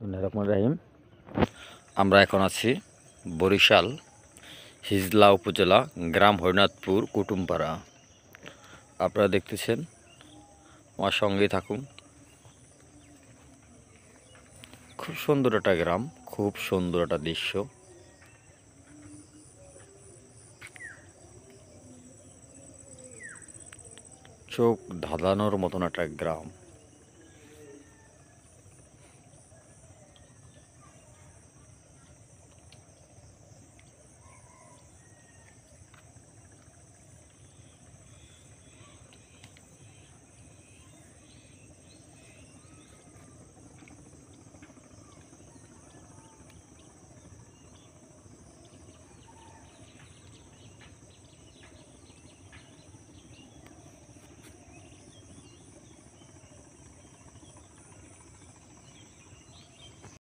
রহিম। আমরা এখন আছি বরিশাল হিজলা উপজেলা গ্রাম হরিনাথপুর কুটুমপাড়া। আপনারা দেখতেছেন, আমার সঙ্গেই থাকুন। খুব সুন্দর একটা গ্রাম, খুব সুন্দর একটা দৃশ্য। চোখ ধাঁধানোর মতন একটা গ্রাম।